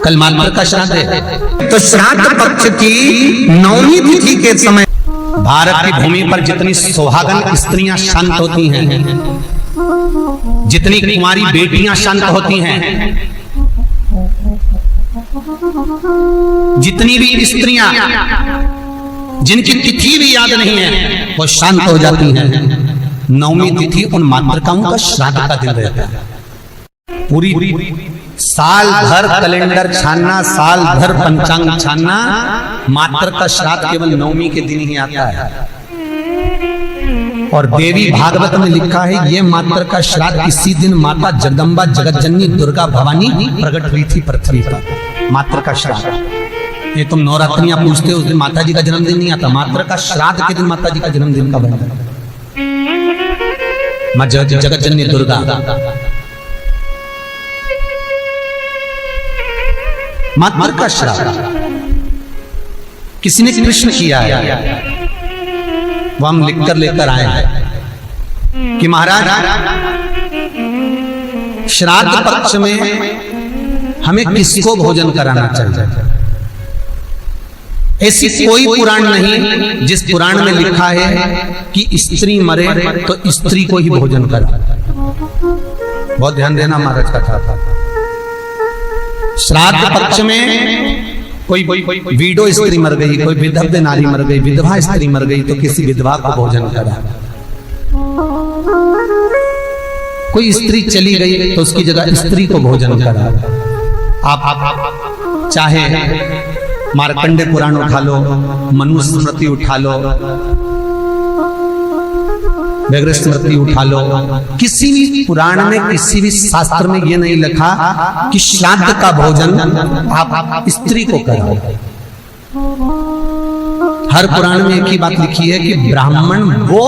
कल मात्र का श्राद्ध है। तो श्राद्ध पक्ष की नवमी तिथि के समय भारत की भूमि पर जितनी सुहागन स्त्रियां शांत होती हैं, जितनी कुमारी बेटियां शांत होती हैं, जितनी भी स्त्रियां जिनकी तिथि भी याद नहीं है वो शांत हो जाती हैं। नवमी तिथि उन मातृकाओं का श्राद्ध का दिन रहता है। पूरी साल भर कैलेंडर छानना, साल भर पंचांग छानना, मातृ का श्राद्ध केवल नवमी के दिन ही आता है। और देवी भागवत में लिखा है ये मातृ का श्राद्ध इसी दिन माता जगदम्बा जगतजननी दुर्गा भवानी प्रकट हुई थी पृथ्वी पर। मातृ का श्राद्ध, ये तुम नवरात्रियां पूछते हो, उस दिन माता जी का जन्मदिन नहीं आता। मातृ का श्राद्ध के दिन माता जी का जन्मदिन का बना मां जगतजननी दुर्गा। मातृ का श्राद्ध किसी ने कृष्ण किया है, वो हम लिखकर लेकर आए हैं कि महाराज श्राद्ध पक्ष में हमें किसको भोजन कराना चाहिए। ऐसी कोई पुराण नहीं जिस पुराण में लिखा है कि स्त्री मरे तो स्त्री को ही भोजन करा। बहुत ध्यान देना महाराज का था। श्राद्ध पक्ष में कोई वीडो स्त्री मर गई, कोई विधवा नारी मर गई, विधवा स्त्री मर गई तो किसी विधवा को भोजन करा। कोई स्त्री चली गई तो उसकी जगह स्त्री को भोजन करा। आप चाहे मार्कंडे पुराण उठा लो, मनु स्मृति उठा लो, व्याघ्र स्मृति उठा लो, किसी भी पुराण में किसी भी शास्त्र में ये नहीं लिखा कि श्राद्ध का भोजन आप स्त्री को कराओ। हर पुराण में एक ही बात लिखी है कि ब्राह्मण वो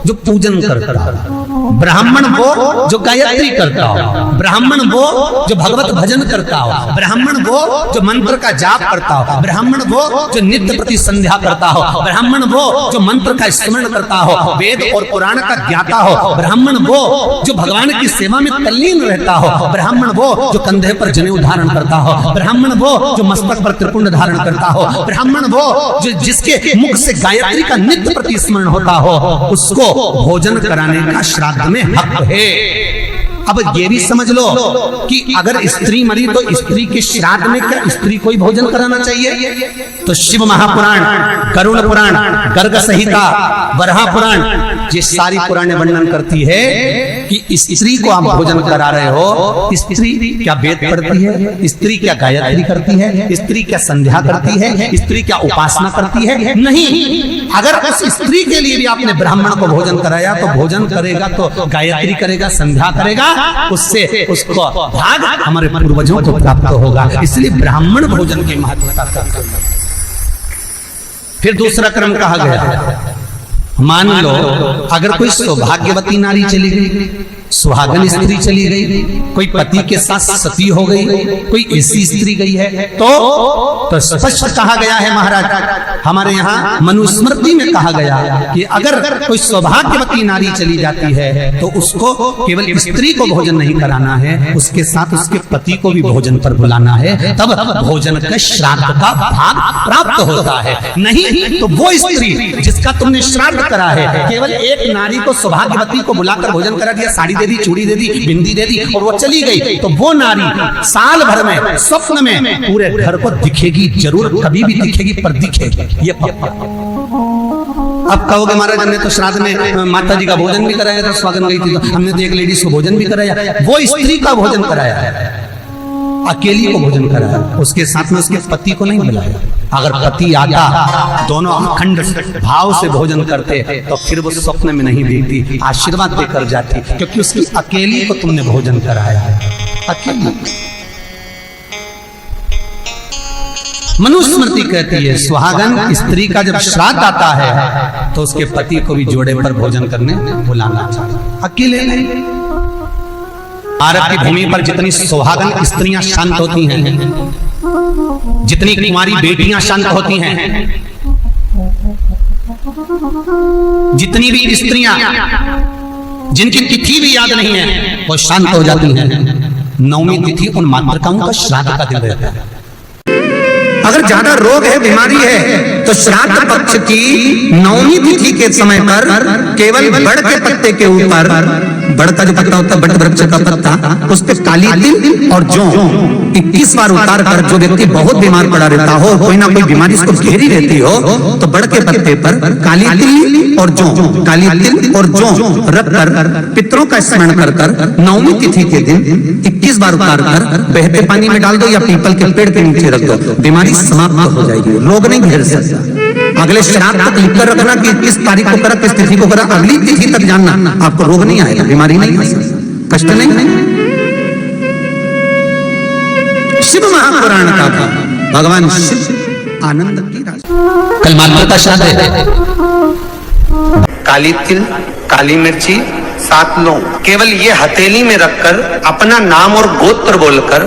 जो पूजन करता हो, ब्राह्मण वो जो गायत्री करता हो, ब्राह्मण वो जो भगवत भजन करता हो, ब्राह्मण वो जो मंत्र का जाप करता हो, ब्राह्मण वो जो नित्य प्रति संध्या करता हो, ब्राह्मण वो जो मंत्र का स्मरण करता हो, वेद और पुराण का ज्ञाता हो, ब्राह्मण वो जो भगवान की सेवा में तल्लीन रहता हो, ब्राह्मण वो जो कंधे पर जनेऊ धारण करता हो, ब्राह्मण वो जो मस्तक पर त्रिपुंड धारण करता हो, ब्राह्मण वो जो जिसके मुख से गायत्री का नित्य प्रति स्मरण होता हो, उसको भोजन कराने का श्राद्ध में हक है। अब ये भी समझ लो कि अगर स्त्री मरी तो स्त्री के श्राद्ध में क्या स्त्री को ही भोजन कराना चाहिए? तो शिव महापुराण, गरुड़ पुराण, गर्ग संहिता, वराह पुराण, ये सारी पुराणे वर्णन करती है कि स्त्री को आप भोजन करा रहे हो। स्त्री क्या वेद पढ़ती है? स्त्री क्या गायत्री करती है? स्त्री क्या संध्या करती है? स्त्री क्या उपासना करती है? नहीं। अगर उस स्त्री के लिए भी आपने ब्राह्मण को भोजन कराया तो भोजन करेगा तो गायत्री करेगा, संध्या करेगा, उससे उसको भाग हमारे पूर्वजों को प्राप्त होगा। इसलिए ब्राह्मण भोजन की महत्वता करते हैं। फिर दूसरा क्रम कहा गया, मान लो अगर कोई सौभाग्यवती नारी चली गई, सुहागन स्त्री चली गई, कोई पति के साथ सती हो गई, कोई ऐसी स्त्री गई है तो स्पष्ट कहा गया है महाराज, हमारे यहाँ मनुस्मृति में कहा गया कि अगर कोई सौभाग्यवती नारी चली जाती है तो उसको केवल स्त्री को भोजन नहीं कराना है, उसके साथ उसके पति को भी भोजन पर बुलाना है, तब भोजन का श्राद्ध का भाग प्राप्त होता है। नहीं तो वो स्त्री जिसका तुमने श्राद्ध करा है, केवल एक नारी को सौभाग्यवती को बुलाकर भोजन करा दिया, साड़ी दे दी, चूड़ी दे दी, बिंदी दे दी और वो चली गई, तो वो नारी साल भर में स्वप्न में पूरे घर को दिखेगी जरूर, कभी भी दिखेगी पर दिखेगी, ये पक्का। अब कहोगे महाराज हमने तो श्राद्ध में माता जी का भोजन भी कराया था, स्वागन गई थी तो हमने तो एक लेडीज को भोजन भी कराया, वो स्त्री का भोजन कराया, अकेली को भोजन कराया, उसके साथ में उसके पति को नहीं बुलाया। अगर पति आता, दोनों अखंड भाव से भोजन करते तो फिर वो स्वप्न में नहीं देखती, आशीर्वाद देकर जाती, क्योंकि उसकी अकेली को तुमने भोजन कराया है, अकेली। मनुस्मृति कहती है सुहागन स्त्री का जब श्राद्ध आता है तो उसके पति को भी जोड़े पर भोजन करने बुलाना चाहिए, अकेले नहीं। भारत की भूमि पर जितनी सुहागन स्त्रियां शांत होती हैं, जितनी कुमारी बेटियां शांत होती हैं, जितनी भी स्त्रियां जिनकी तिथि भी याद नहीं है वो शांत हो जाती हैं, नवमी तिथि उन मातृकाओं का श्राद्ध का दिन रहता है। अगर ज्यादा रोग है, बीमारी है, तो श्राद्ध पक्ष की नवमी तिथि के समय पर केवल बड़ के पत्ते के ऊपर, बड़ का जो पत्ता होता है, बड़ वृक्ष का पत्ता, उस पर काली तिल और जौ 21 बार उतार कर, जो व्यक्ति बहुत बीमार पड़ा रहता हो, कोई ना कोई बीमारी उसको घेरी रहती हो, तो बड़ के पत्ते पर काली तिल और जौ, काली तिल और जौ रख कर पितरों का स्मरण कर कर नवमी तिथि के दिन 21 बार उतार कर बहते पानी में डाल दो या पीपल के पेड़ के नीचे रख दो, बीमारी समाप्त हो जाएगी, रोग नहीं घेर सकता। अगले श्राद्ध तक लिख कर रखना कि किस तारीख को करा, किस तिथि को करा, अगली तिथि तक जानना, आपको रोग नहीं आएगा, बीमारी नहीं आएगी, कष्ट नहीं। शिव महापुराण का भगवान शिव आनंद की राशि। कल मातृ का श्राद्ध है। काली तिल, काली मिर्ची, 7 लौंग, केवल ये हथेली में रखकर अपना नाम और गोत्र बोलकर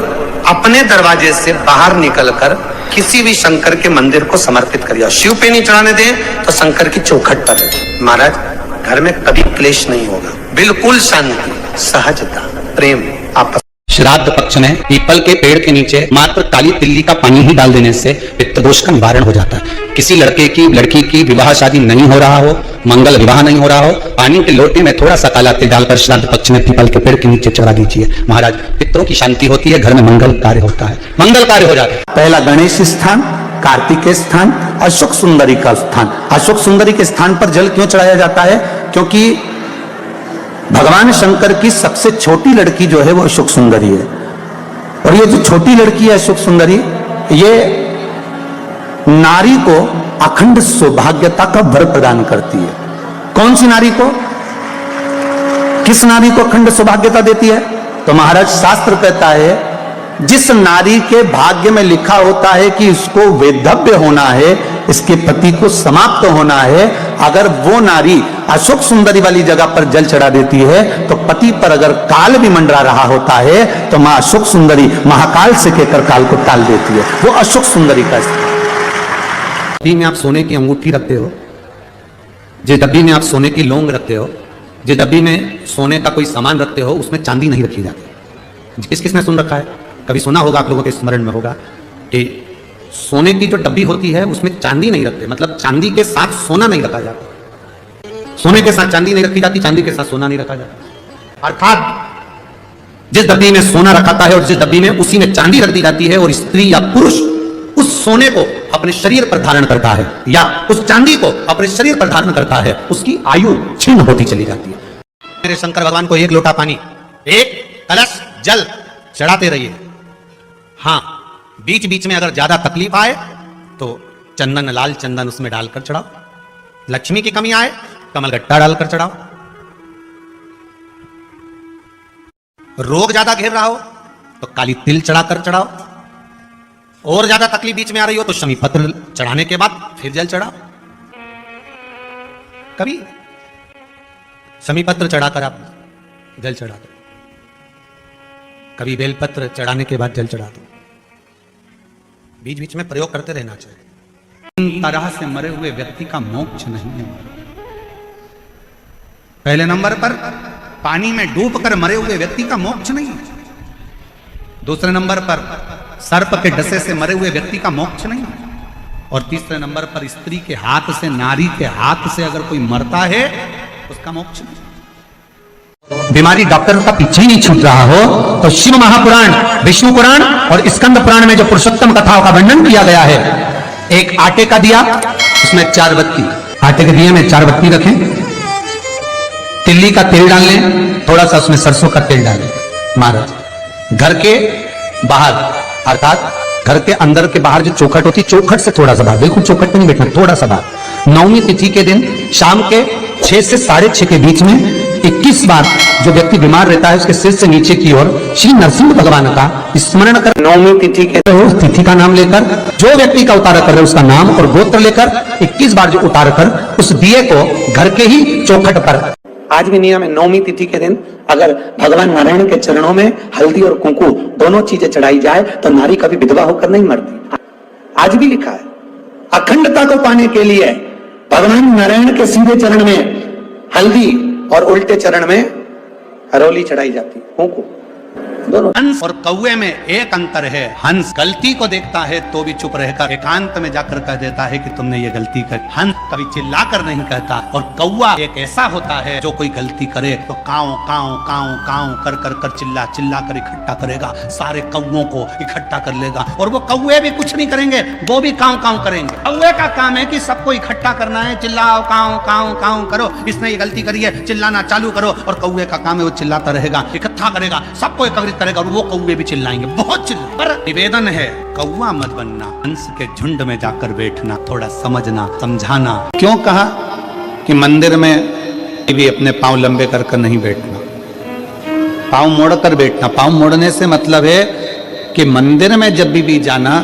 अपने दरवाजे से बाहर निकलकर किसी भी शंकर के मंदिर को समर्पित करिए। शिव पे नहीं चढ़ाने दें तो शंकर की चौखट पर रखें। महाराज घर में कभी क्लेश नहीं होगा, बिल्कुल शांति, सहजता, प्रेम, आपस। श्राद्ध पक्ष में पीपल के पेड़ के नीचे मात्र काली तिल्ली का पानी ही डाल देने से पित्त दोष का निवारण हो जाता है। किसी लड़के की लड़की की विवाह शादी नहीं हो रहा हो, मंगल विवाह नहीं हो रहा हो, पानी के लोटे में थोड़ा सा काला तिल डालकर श्राद्ध पक्ष में पीपल के पेड़ के नीचे चढ़ा दीजिए। महाराज पितरों की शांति होती है, घर में मंगल कार्य होता है, मंगल कार्य हो जाता है। पहला गणेश स्थान, कार्तिकेय स्थान, अशोक सुंदरी का स्थान। अशोक सुंदरी के स्थान पर जल क्यों चढ़ाया जाता है? क्योंकि भगवान शंकर की सबसे छोटी लड़की जो है वो अशोक सुंदरी है, और ये जो छोटी लड़की है अशोक सुंदरी, ये नारी को अखंड सौभाग्यता का वर प्रदान करती है। कौन सी नारी को, किस नारी को अखंड सौभाग्यता देती है? तो महाराज शास्त्र कहता है जिस नारी के भाग्य में लिखा होता है कि इसको वैधव्य होना है, इसके पति को समाप्त होना है, अगर वो नारी अशोक सुंदरी वाली जगह पर जल चढ़ा देती है तो पति पर अगर काल भी मंडरा रहा होता है तो मां अशोक सुंदरी महाकाल से कहकर काल को टाल देती है। वो अशोक सुंदरी का डब्बी में आप सोने की अंगूठी रखते हो, जिस डब्बी में आप सोने की लौंग रखते हो, जिस डब्बी में सोने का कोई सामान रखते हो, उसमें चांदी नहीं रखी जाती। किस किसने सुन रखा है? कभी सुना होगा, आप लोगों के स्मरण में होगा कि सोने की जो डब्बी होती है उसमें चांदी नहीं रखते, मतलब चांदी के साथ सोना नहीं रखा जाता। सोने के साथ चांदी नहीं रखी जाती, चांदी के साथ सोना नहीं रखा जाता। अर्थात जिस डब्बी में सोना रखा है और जिस डब्बी में उसी में चांदी रख दी जाती है, और स्त्री या पुरुष उस सोने को अपने शरीर पर धारण करता है या उस चांदी को अपने शरीर पर धारण करता है, उसकी आयु क्षीण होती चली जाती है। मेरे शंकर भगवान को 1 लोटा पानी, 1 कलश जल चढ़ाते रहिए। हाँ, बीच बीच में अगर ज्यादा तकलीफ आए तो चंदन, लाल चंदन उसमें डालकर चढ़ाओ। लक्ष्मी की कमी आए, कमलगट्टा डालकर चढ़ाओ। रोग ज्यादा घेर रहा हो तो काली तिल चढ़ाकर चढ़ाओ। और ज्यादा तकलीफ बीच में आ रही हो तो शमी पत्र चढ़ाने के बाद फिर जल चढ़ाओ। कभी शमी पत्र चढ़ाकर आप जल चढ़ा दो, कभी बेलपत्र चढ़ाने के बाद जल चढ़ा दो। बीच बीच में प्रयोग करते रहना चाहिए। इन तरह से मरे हुए व्यक्ति का मोक्ष नहीं है। पहले नंबर पर पानी में डूबकर मरे हुए व्यक्ति का मोक्ष नहीं है। दूसरे नंबर पर सर्प के डसे से मरे हुए व्यक्ति का मोक्ष नहीं है। और तीसरे नंबर पर स्त्री के हाथ से, नारी के हाथ से अगर कोई मरता है उसका मोक्ष नहीं। बीमारी डॉक्टर का पीछे ही नहीं छूट रहा हो तो शिव महापुराण, विष्णु पुराण और स्कंद पुराण में जो पुरुषोत्तम कथाओं का वर्णन किया गया है, एक आटे का दिया, उसमें 4 बत्ती, आटे के दिए में 4 बत्ती रखें, तिल्ली का तेल डाल लें, थोड़ा सा उसमें सरसों का तेल डालें। महाराज घर के बाहर, अर्थात घर के अंदर के बाहर जो चौखट होती, चौखट से थोड़ा सा बाहर, बिल्कुल चौखट पे नहीं बैठना, थोड़ा सा बाहर, नवमी तिथि के दिन शाम के 6 से 6:30 के बीच में 21 बार जो व्यक्ति बीमार रहता है उसके सिर से नीचे की ओर श्री नरसिंह भगवान का स्मरण कर, नवमी तिथि के उस तिथि का नाम लेकर, जो व्यक्ति का उतारा कर रहे उसका नाम और गोत्र लेकर 21 बार जो उतार कर उस दिए को घर के ही चौखट पर, आज भी नियम है, नवमी तिथि के दिन अगर भगवान नारायण के चरणों में हल्दी और कुंकु दोनों चीजें चढ़ाई जाए तो नारी कभी विधवा होकर नहीं मरती। आज भी लिखा है, अखंडता को पाने के लिए भगवान नारायण के सीधे चरण में हल्दी और उल्टे चरण में हरोली चढ़ाई जाती, कुंकु। दोनों। हंस और कौवे में एक अंतर है, हंस गलती को देखता है तो भी चुप रहकर एकांत में जाकर कह देता है कि तुमने ये गलती कर। हंस कभी चिल्लाकर नहीं कहता, और कौवा एक ऐसा होता है जो कोई गलती करे तो काऊ काऊ काऊ काऊ कर कर कर चिल्ला चिल्ला कर इकट्ठा करेगा, सारे कौवों को इकट्ठा कर लेगा। और वो कौवे भी कुछ नहीं करेंगे, वो भी काऊ काऊ करेंगे। कौवे का काम है कि सबको इकट्ठा करना है, चिल्लाओ काऊ काऊ काऊ करो, इसने ये गलती करी है, चिल्लाना चालू करो। और कौवे का काम है वो चिल्लाता रहेगा, इकट्ठा करेगा, सबको एकत्रित करेगा, और वो कौवे भी चिल्लाएंगे, बहुत चिल्ला। पर निवेदन है कौवा मत बनना, हंस के झुंड में जाकर बैठना, थोड़ा समझना समझाना। क्यों कहा कि मंदिर में भी अपने पांव लंबे कर कर नहीं बैठना, पांव मोड़ कर बैठना। पांव मोड़ने से मतलब है कि मंदिर में जब भी जाना,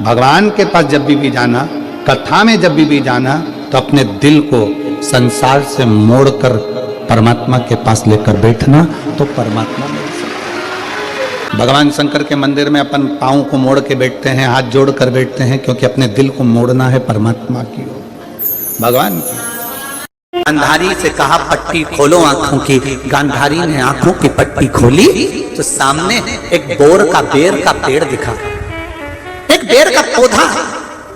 भगवान के पास जब भी जाना, कथा में जब भी जाना, तो अपने दिल को संसार से मोड़कर परमात्मा के पास लेकर बैठना, तो परमात्मा मिल सकता। भगवान शंकर के मंदिर में अपन पाँव को मोड़ के बैठते हैं, हाथ जोड़ कर बैठते हैं, क्योंकि अपने दिल को मोड़ना है परमात्मा की ओर, भगवान की। गांधारी से कहा पट्टी खोलो आंखों की, गांधारी ने आंखों की पट्टी खोली तो सामने एक बोर का बेर का पेड़ दिखा, एक बेर का पौधा,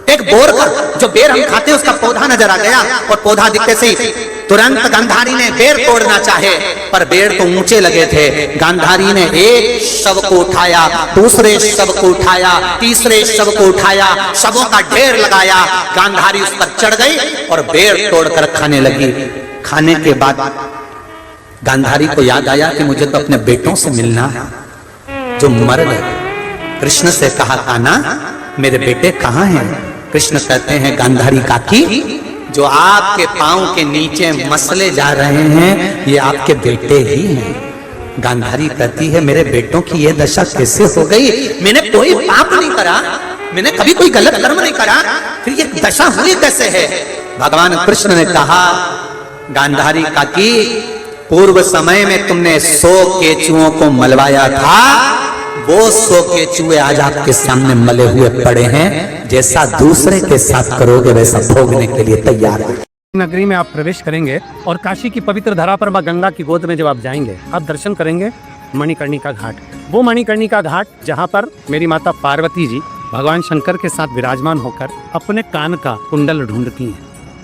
एक बोर का जो बेर हम खाते हैं उसका पौधा नजर आ गया। और पौधा दिखते से ही तुरंत गांधारी ने बेर तोड़ना चाहे, पर बेर तो ऊंचे लगे थे। गांधारी ने एक शव को उठाया, दूसरे शव को उठाया, तीसरे शव को उठाया, शवों का ढेर लगाया। गांधारी उस पर चढ़ गई और बेर तोड़कर खाने लगी। खाने के बाद गांधारी को याद आया कि मुझे तो अपने बेटों से मिलना है जो मर गए। कृष्ण से कहा, कान्हा मेरे बेटे कहाँ हैं? कृष्ण कहते हैं, गांधारी काकी, जो आपके पांव के नीचे मसले जा रहे हैं ये आपके बेटे ही हैं। गांधारी कहती है, मेरे बेटों की ये दशा कैसे हो गई? मैंने कोई पाप नहीं करा, मैंने कभी कोई गलत कर्म नहीं करा, फिर ये दशा हुई कैसे है? भगवान कृष्ण ने कहा, गांधारी काकी, पूर्व समय में तुमने 100 केचुओं को मलवाया था, वो 100 केचुए आज आपके सामने मले हुए पड़े हैं। जैसा दूसरे के साथ करोगे वैसा भोगने के लिए तैयार हो। नगरी में आप प्रवेश करेंगे और काशी की पवित्र धरा पर मां गंगा की गोद में जब आप जाएंगे, आप दर्शन करेंगे मणिकर्णिका घाट। वो मणिकर्णिका घाट जहाँ पर मेरी माता पार्वती जी भगवान शंकर के साथ विराजमान होकर अपने कान का कुंडल ढूंढती हैं,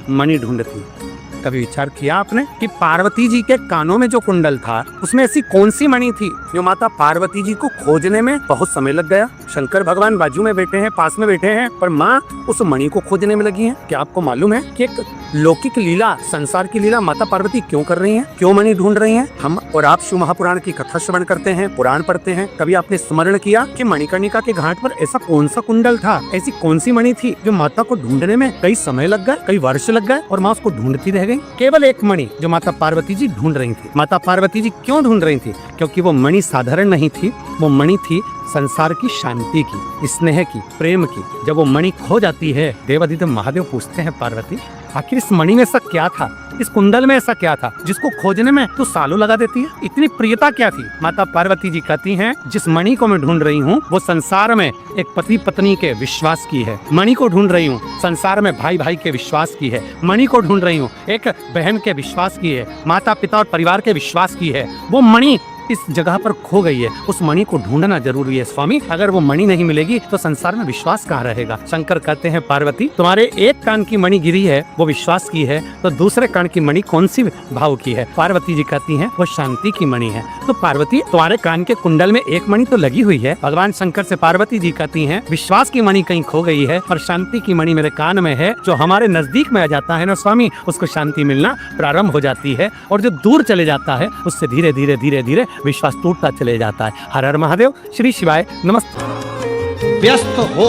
मणि ढूंढती हैं। कभी विचार किया आपने कि पार्वती जी के कानों में जो कुंडल था उसमें ऐसी कौन सी मणि थी जो माता पार्वती जी को खोजने में बहुत समय लग गया? शंकर भगवान बाजू में बैठे हैं, पास में बैठे हैं, पर माँ उस मणि को खोजने में लगी हैं। क्या आपको मालूम है कि एक लौकिक लीला, संसार की लीला माता पार्वती क्यों कर रही हैं, क्यों मणि ढूंढ रही हैं? हम और आप शिव महापुराण की कथा श्रवण करते हैं, पुराण पढ़ते हैं। कभी आपने स्मरण किया कि मणिकर्णिका के घाट पर ऐसा कौन सा कुंडल था, ऐसी कौन सी मणि थी जो माता को ढूंढने में कई समय लग गए, कई वर्ष लग गए और माँ उसको ढूंढती रह गई? केवल एक मणि जो माता पार्वती जी ढूंढ रही थी। माता पार्वती जी क्यों ढूंढ रही थी? क्योंकि वो मणि साधारण नहीं थी, वो मणि थी संसार की शांति की, स्नेह की, प्रेम की। जब वो मणि खो जाती है, देवाधिदेव महादेव पूछते हैं, पार्वती आखिर इस मणि में ऐसा क्या था, इस कुंडल में ऐसा क्या था जिसको खोजने में तू सालों लगा देती है? इतनी प्रियता क्या थी? माता पार्वती जी कहती हैं, जिस मणि को मैं ढूंढ रही हूँ वो संसार में एक पति पत्नी के विश्वास की है। मणि को ढूंढ रही हूँ संसार में भाई भाई के विश्वास की है। मणि को ढूंढ रही हूँ एक बहन के विश्वास की है, माता पिता और परिवार के विश्वास की है। वो मणि इस जगह पर खो गई है, उस मणि को ढूंढना जरूरी है स्वामी। अगर वो मणि नहीं मिलेगी तो संसार में विश्वास कहाँ रहेगा? शंकर कहते हैं, पार्वती तुम्हारे एक कान की मणि गिरी है वो विश्वास की है, तो दूसरे कान की मणि कौन सी भाव की है? पार्वती जी कहती हैं वो शांति की मणि है। तो पार्वती तुम्हारे कान के कुंडल में एक मणि तो लगी हुई है। भगवान शंकर से पार्वती जी कहती हैं, विश्वास की मणि कहीं खो गई है और शांति की मणि मेरे कान में है। जो हमारे नजदीक में आ जाता है ना स्वामी, उसको शांति मिलना प्रारंभ हो जाती है, और जो दूर चले जाता है उससे धीरे धीरे धीरे धीरे विश्वास टूटता चले जाता है। हर हर महादेव, श्री शिवाय, नमस्ते। व्यस्त हो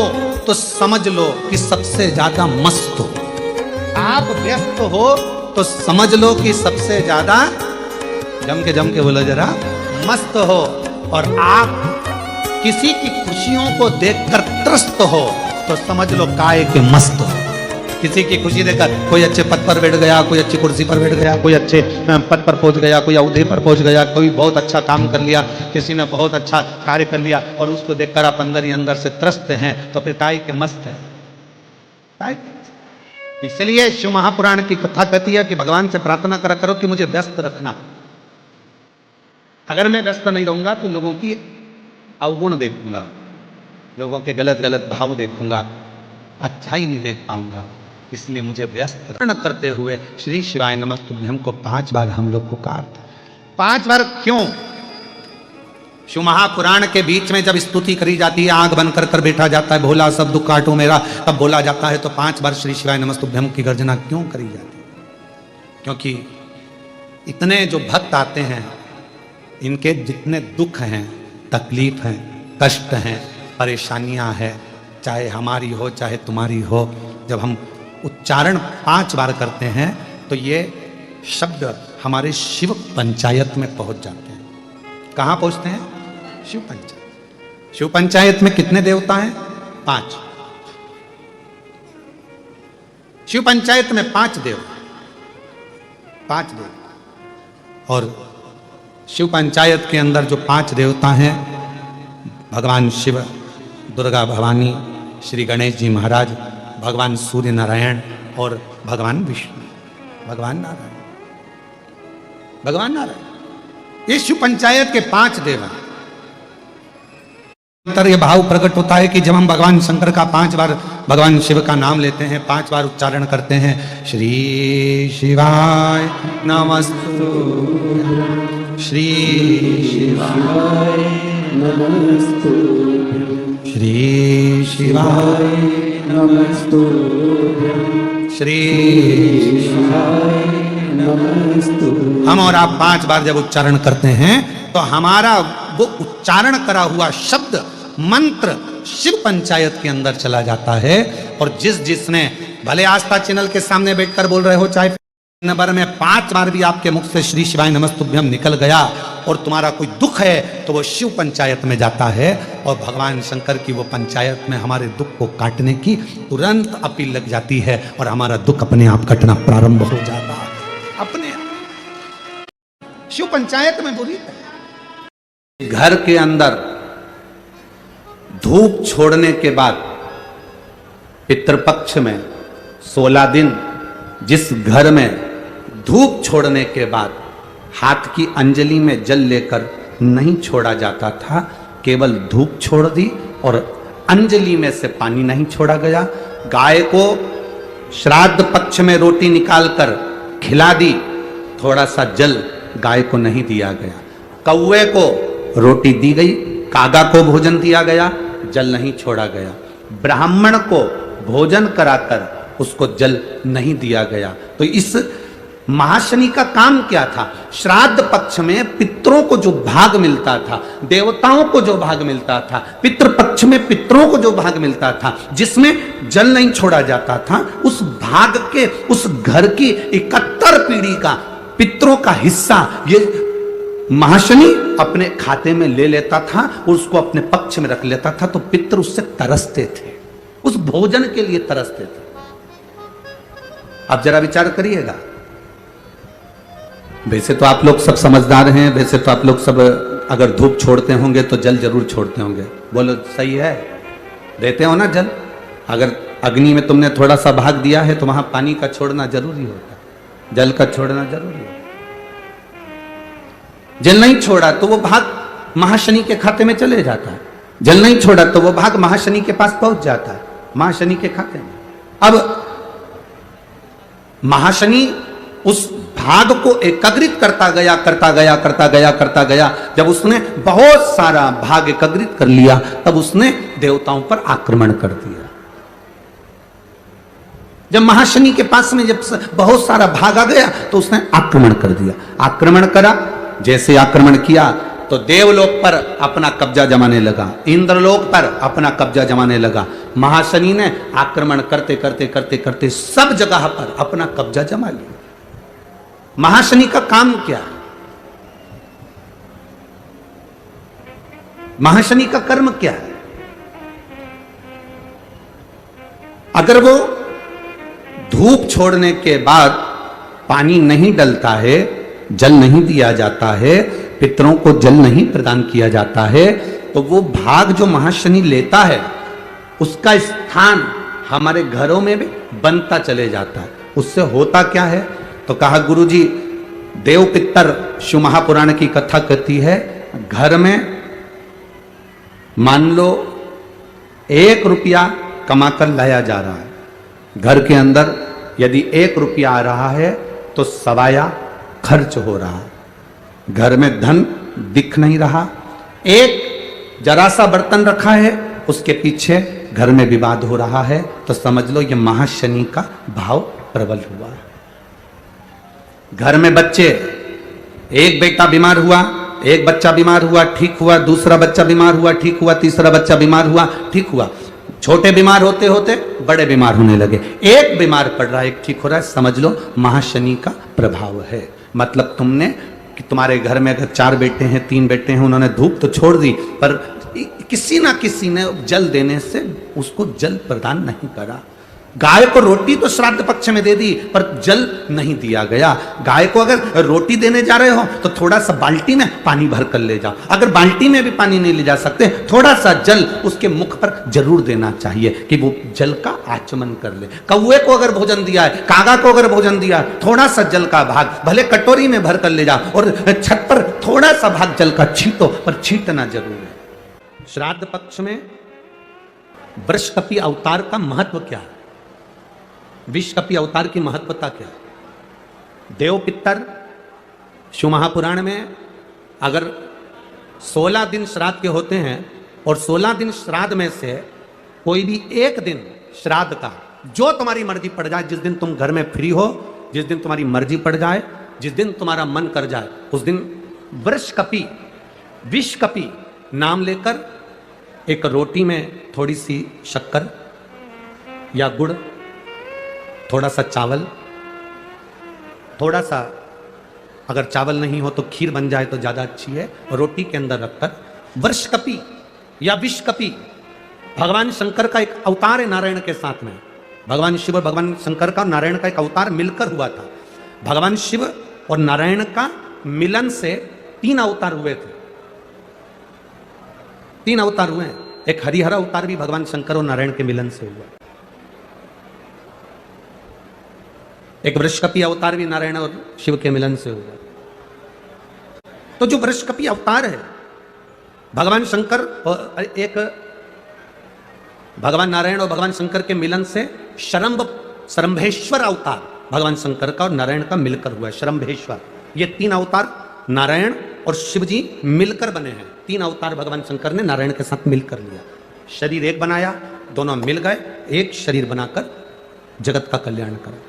तो समझ लो कि सबसे ज्यादा मस्त हो। आप व्यस्त हो तो समझ लो कि सबसे ज्यादा, जम के बोलो जरा, मस्त हो। और आप किसी की खुशियों को देखकर त्रस्त हो तो समझ लो काय के मस्त हो। किसी की खुशी देखकर कोई अच्छे पद पर बैठ गया, कोई अच्छी कुर्सी पर बैठ गया, कोई अच्छे पद पर पहुंच गया, कोई अवधि पर पहुंच गया, कोई बहुत अच्छा काम कर लिया, किसी ने बहुत अच्छा कार्य कर लिया, और उसको देखकर आप अंदर ही अंदर से त्रस्त हैं, तो फिर काय के मस्त है। इसलिए शिव महापुराण की कथा कहती है कि भगवान से प्रार्थना करा करो कि मुझे व्यस्त रखना। अगर मैं व्यस्त नहीं रहूंगा तो लोगों की अवगुण देखूंगा, लोगों के गलत गलत भाव देखूंगा, अच्छाई नहीं देख पाऊंगा। इसलिए मुझे व्यस्त करते हुए श्री शिवाय नमस्तुभ्यम को 5 बार हम लोग पुकारते। 5 बार क्यों? शिव महापुराण के बीच में जब स्तुति करी जाती है, आंख बंद कर बैठा जाता है, भोला सब दुख काटो मेरा, तब बोला जाता है, तो 5 बार श्री शिवाय नमस्तुभ्यम की गर्जना क्यों करी जाती है? क्योंकि इतने जो भक्त आते हैं, इनके जितने दुख हैं, तकलीफ हैं, कष्ट हैं, परेशानियां हैं, चाहे हमारी हो चाहे तुम्हारी हो, जब हम उच्चारण 5 बार करते हैं तो ये शब्द हमारे शिव पंचायत में पहुंच जाते हैं। कहां पहुंचते हैं? शिव पंचायत। शिव पंचायत में कितने देवता हैं? 5। शिव पंचायत में 5 देव, 5 देव। और शिव पंचायत के अंदर जो 5 देवता हैं, भगवान शिव, दुर्गा भवानी, श्री गणेश जी महाराज, भगवान सूर्य नारायण और भगवान विष्णु, भगवान नारायण, भगवान नारायण, ये शिव पंचायत के 5 देव हैं। अंतर ये भाव प्रकट होता है कि जब हम भगवान शंकर का 5 बार भगवान शिव का नाम लेते हैं, 5 बार उच्चारण करते हैं, श्री शिवाय नमस्तुभ्यं, श्री शिवाय नमस्तुभ्यं, श्री शिवाय नमस्तुभ्यं, श्री शिवाय नमस्तुभ्यं। हम और आप 5 बार जब उच्चारण करते हैं तो हमारा वो उच्चारण करा हुआ शब्द मंत्र शिव पंचायत के अंदर चला जाता है। और जिसने भले आस्था चैनल के सामने बैठकर बोल रहे हो, चाहे नंबर में 5 बार भी आपके मुख से श्री शिवाय नमस्तुभ्यम निकल गया और तुम्हारा कोई दुख है तो वो शिव पंचायत में जाता है, और भगवान शंकर की वो पंचायत में हमारे दुख को काटने की तुरंत अपील लग जाती है और हमारा दुख अपने आप कटना प्रारंभ हो जाता है। अपने शिव पंचायत में बोली घर के अंदर धूप छोड़ने के बाद पितृपक्ष में 16 दिन जिस घर में धूप छोड़ने के बाद हाथ की अंजलि में जल लेकर नहीं छोड़ा जाता था, केवल धूप छोड़ दी और अंजलि में से पानी नहीं छोड़ा गया। गाय को श्राद्ध पक्ष में रोटी निकालकर खिला दी, थोड़ा सा जल गाय को नहीं दिया गया। कौवे को रोटी दी गई, कागा को भोजन दिया गया, जल नहीं छोड़ा गया। ब्राह्मण को भोजन कराकर उसको जल नहीं दिया गया। तो इस महाशनि का काम क्या था? श्राद्ध पक्ष में पितरों को जो भाग मिलता था, देवताओं को जो भाग मिलता था, पितृ पक्ष में पितरों को जो भाग मिलता था, जिसमें जल नहीं छोड़ा जाता था, उस भाग के, उस घर की 71 पीढ़ी का पितरों का हिस्सा ये महाशनि अपने खाते में ले लेता था, उसको अपने पक्ष में रख लेता था। तो पितृ उससे तरसते थे, उस भोजन के लिए तरसते थे। अब जरा विचार करिएगा। वैसे तो आप लोग सब समझदार हैं, वैसे तो आप लोग सब अगर धूप छोड़ते होंगे तो जल जरूर छोड़ते होंगे। बोलो सही है? देते हो ना जल? अगर अग्नि में तुमने थोड़ा सा भाग दिया है तो वहां पानी का छोड़ना जरूरी होता है, जल का छोड़ना जरूरी होता है। जल नहीं छोड़ा तो वो भाग महाशनि के खाते में चले जाता है, जल नहीं छोड़ा तो वो भाग महाशनि के पास पहुंच जाता है, महाशनि के खाते में। अब महाशनि उस भाग को एकत्रित करता गया। जब उसने बहुत सारा भाग एकत्रित कर लिया, तब उसने देवताओं पर आक्रमण कर दिया। जब महाशनि के पास में जब बहुत सारा भाग आ गया तो उसने आक्रमण कर दिया। आक्रमण करा, जैसे आक्रमण किया तो देवलोक पर अपना कब्जा जमाने लगा, इंद्रलोक पर अपना कब्जा जमाने लगा। महाशनि ने आक्रमण करते सब जगह पर अपना कब्जा जमा लिया। महाशनि का काम क्या है? महाशनि का कर्म क्या है? अगर वो धूप छोड़ने के बाद पानी नहीं डलता है, जल नहीं दिया जाता है, पितरों को जल नहीं प्रदान किया जाता है, तो वो भाग जो महाशनि लेता है उसका स्थान हमारे घरों में भी बनता चले जाता है। उससे होता क्या है? तो कहा गुरुजी, देव पितर शिव महापुराण की कथा कहती है, घर में मान लो 1 रुपया कमाकर लाया जा रहा है, घर के अंदर यदि 1 रुपया आ रहा है तो सवाया खर्च हो रहा है, घर में धन दिख नहीं रहा। एक जरा सा बर्तन रखा है, उसके पीछे घर में विवाद हो रहा है, तो समझ लो ये महाशनि का भाव प्रबल हुआ। घर में बच्चे, एक बेटा बीमार हुआ, एक बच्चा बीमार हुआ ठीक हुआ, दूसरा बच्चा बीमार हुआ ठीक हुआ, तीसरा बच्चा बीमार हुआ ठीक हुआ, छोटे बीमार होते होते बड़े बीमार होने लगे, एक बीमार पड़ रहा है एक ठीक हो रहा है, समझ लो महाशनि का प्रभाव है। मतलब तुमने कि तुम्हारे घर में अगर 4 बेटे हैं 3 बेटे हैं, उन्होंने धूप तो छोड़ दी पर किसी ना किसी ने जल देने से उसको जल प्रदान नहीं करा। गाय को रोटी तो श्राद्ध पक्ष में दे दी पर जल नहीं दिया गया। गाय को अगर रोटी देने जा रहे हो तो थोड़ा सा बाल्टी में पानी भर कर ले जाओ, अगर बाल्टी में भी पानी नहीं ले जा सकते थोड़ा सा जल उसके मुख पर जरूर देना चाहिए कि वो जल का आचमन कर ले। कौवे को अगर भोजन दिया है, कागा को अगर भोजन दिया, थोड़ा सा जल का भाग भले कटोरी में भर कर ले जाओ और छत पर थोड़ा सा भाग जल का छींटो, पर छींटना जरूर है। श्राद्ध पक्ष में वृषकपि अवतार का महत्व क्या है, विषकपि अवतार की महत्वता क्या है? देव पितर शिव महापुराण में अगर 16 दिन श्राद्ध के होते हैं और 16 दिन श्राद्ध में से कोई भी एक दिन श्राद्ध का जो तुम्हारी मर्जी पड़ जाए, जिस दिन तुम घर में फ्री हो, जिस दिन तुम्हारी मर्जी पड़ जाए, जिस दिन तुम्हारा मन कर जाए, उस दिन वृषकपि विषकपि नाम लेकर एक रोटी में थोड़ी सी शक्कर या गुड़, थोड़ा सा चावल, थोड़ा सा अगर चावल नहीं हो तो खीर बन जाए तो ज़्यादा अच्छी है, रोटी के अंदर रखकर वृषकपि या विषकपि भगवान शंकर का एक अवतार है नारायण के साथ में। भगवान शिव और भगवान शंकर का नारायण का एक अवतार मिलकर हुआ था। भगवान शिव और नारायण का मिलन से 3 अवतार हुए थे, 3 अवतार हुए हैं। एक हरिहर अवतार भी भगवान शंकर और नारायण के मिलन से हुआ, एक वृषकपि अवतार भी नारायण और शिव के मिलन से हुआ। तो जो वृषकपि अवतार है भगवान शंकर और एक भगवान नारायण और भगवान शंकर के मिलन से शरंभेश्वर अवतार भगवान शंकर का और नारायण का मिलकर हुआ है, शरंभेश्वर। ये 3 अवतार नारायण और शिव जी मिलकर बने हैं। 3 अवतार भगवान शंकर ने नारायण के साथ मिलकर लिया, शरीर एक बनाया, दोनों मिल गए, एक शरीर बनाकर जगत का कल्याण करा।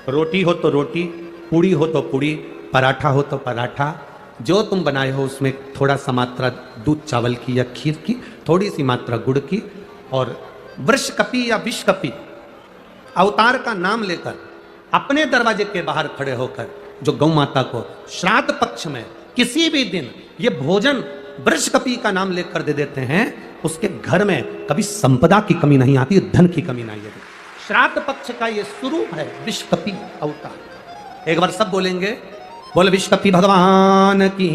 रोटी हो तो रोटी, पूड़ी हो तो पूड़ी, पराठा हो तो पराठा, जो तुम बनाए हो उसमें थोड़ा सा मात्रा दूध चावल की या खीर की, थोड़ी सी मात्रा गुड़ की, और वृषकपि या विषकपि अवतार का नाम लेकर अपने दरवाजे के बाहर खड़े होकर जो गौ माता को श्राद्ध पक्ष में किसी भी दिन ये भोजन वृषकपि का नाम लेकर दे देते हैं, उसके घर में कभी संपदा की कमी नहीं आती, धन की कमी नहीं आती। श्राद्ध पक्ष का ये स्वरूप है विषकपि अवतार। एक बार सब बोलेंगे, बोल विषकपि भगवान की।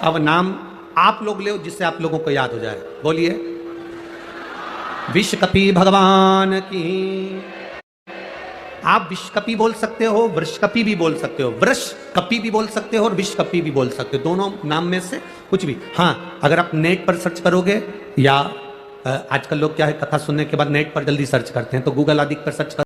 अब नाम आप लोग ले जिससे आप लोगों को याद हो जाए, बोलिए विषकपि भगवान की। आप विषकपि बोल सकते हो, वृषकपि भी बोल सकते हो, वृषकपि भी बोल सकते हो और विषकपि भी बोल सकते हो, दोनों नाम में से कुछ भी। हाँ, अगर आप नेट पर सर्च करोगे या आजकल लोग क्या है कथा सुनने के बाद नेट पर जल्दी सर्च करते हैं, तो गूगल आदि पर सर्च कर